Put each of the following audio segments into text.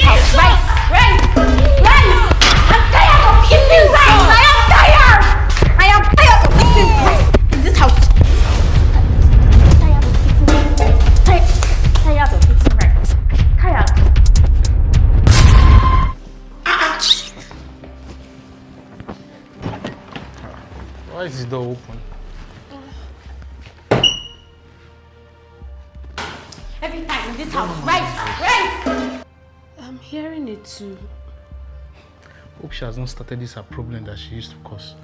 house. Rice. I'm tired of eating rice. I am tired of eating rice in this house. Tired of eating rice. Tired. Why is the door open? Every time in this house, rice. I'm hearing it too. Hope she has not started this problem that she used to cause.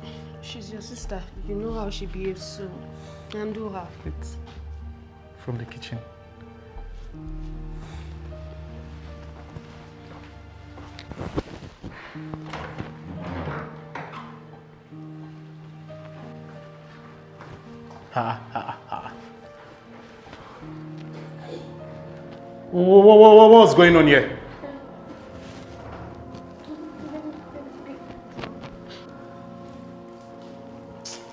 She's your sister. You know how she behaves, so handle her. It's from the kitchen. What's going on here?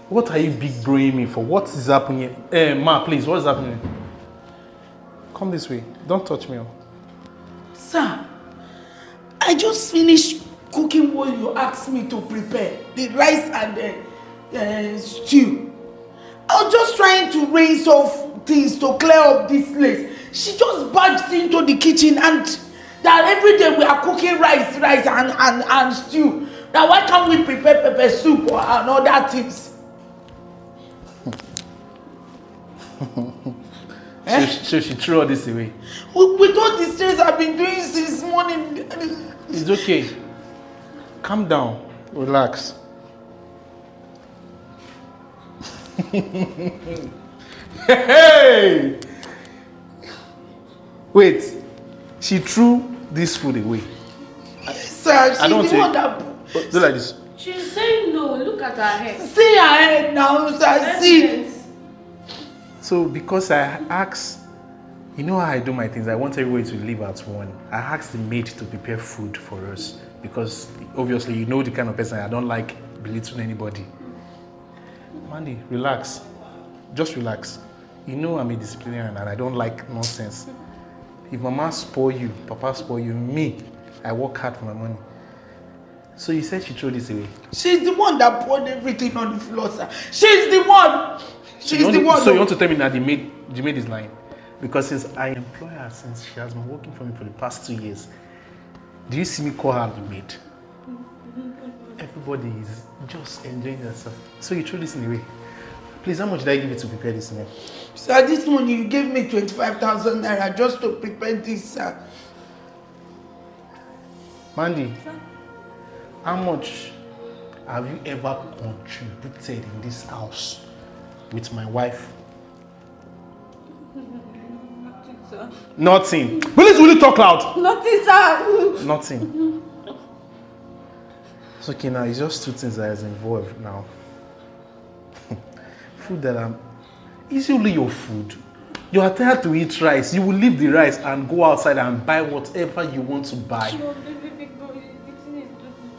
What are you big broing me for? What is happening here? Ma, please, what's happening? Come this way. Don't touch me. Sir, I just finished cooking what you asked me to prepare. The rice and the stew. I was just trying to rinse off things to clear up this place. She just barged into the kitchen and that every day we are cooking rice and stew. Now why can't we prepare pepper soup or and other things? So she threw all this away. With all the stress I've been doing since morning. It's okay. Calm down. Relax. Hey! Wait. She threw this food away. Sir, she's the one that... Do like this. She's saying no. Look at her head. See her head now, sir. See. So because I asked, you know how I do my things, I want everybody to leave at 1. I asked the maid to prepare food for us because obviously you know the kind of person I don't like belittling anybody. Mandy, relax. Just relax. You know I'm a disciplinarian and I don't like nonsense. If mama spoil you, papa spoil you, me, I work hard for my money. So you said she threw this away? She's the one that poured everything on the floor, sir. She's the one. She's the one. So you want to tell me that the maid is lying? Because since I employ her, since she has been working for me for the past 2 years, do you see me call her the maid? Everybody is just enjoying themselves. So you threw this in the way. Please, how much did I give you to prepare this meal? Sir, this morning you gave me 25,000 naira just to prepare this, sir. Mandy, how much have you ever contributed in this house with my wife? Nothing, sir. Nothing. Please, will you talk loud? Nothing, sir. Nothing. It's okay now, it's just 2 things that is involved now. Food that it's only your food. You are tired to eat rice. You will leave the rice and go outside and buy whatever you want to buy. No, baby, the thing is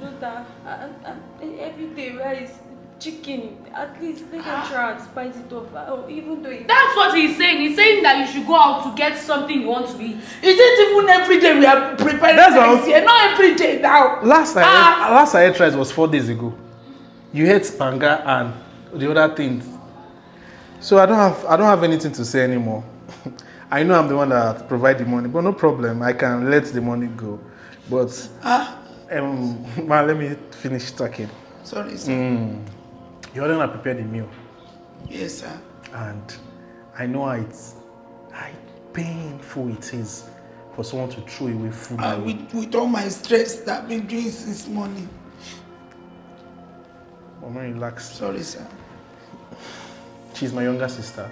do that. And every day rice, chicken, at least they can try and spice it up. Even though That's what he's saying. He's saying that you should go out to get something you want to eat. Is it even every day we are preparing rice here? Not every day now. Last I ate rice was 4 days ago. You ate spanga and the other things. So I don't have anything to say anymore. I know I'm the one that provide the money, but no problem. I can let the money go. But man, let me finish talking. Sorry, sir. You're the one that prepared the meal. Yes, sir. And I know how painful it is for someone to throw away food. With all my stress that I've been doing since morning. Mama, relax. Sorry, sir. She's my younger sister,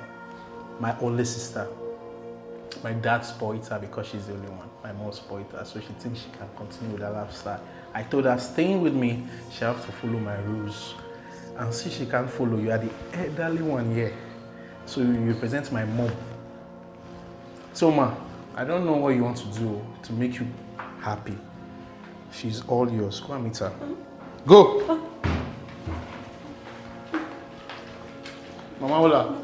my only sister. My dad spoiled her because she's the only one. My mom spoiled her, so she thinks she can continue with her lifestyle. I told her, staying with me, she has to follow my rules. And since she can't follow, you are the elderly one here. So you represent my mom. So ma, I don't know what you want to do to make you happy. She's all yours. Go and meet her. Go! Mama Ola.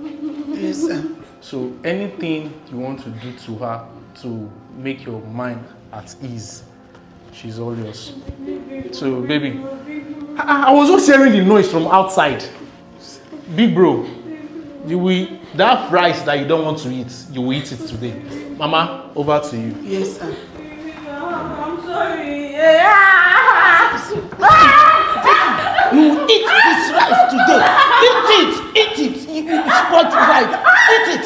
Yes, sir. So anything you want to do to her to make your mind at ease, She's all yours. So, baby, I was just hearing the noise from outside. Big bro, that rice that you don't want to eat, you will eat it today. Mama, over to you. Yes, sir. I'm sorry. You will eat this rice today. Eat it. You spot it right. Eat it.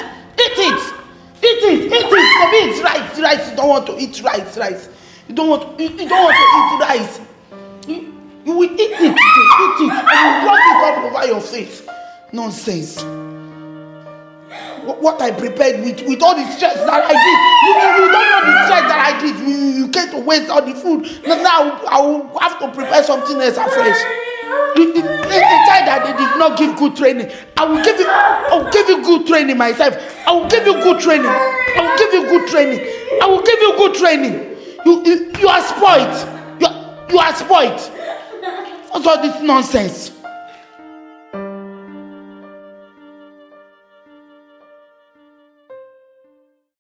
For me, it's rice. You don't want to eat rice. You don't want to eat rice. You will eat it today. Eat it. And you rub it all over your face. Nonsense. What I prepared with all the stress that I did. You don't know the stress that I did. You came to waste all the food. Now I will have to prepare something else afresh. The child that they did not give good training. I will give you good training myself. I will give you good training. You are spoiled. You are spoiled. What's all this nonsense?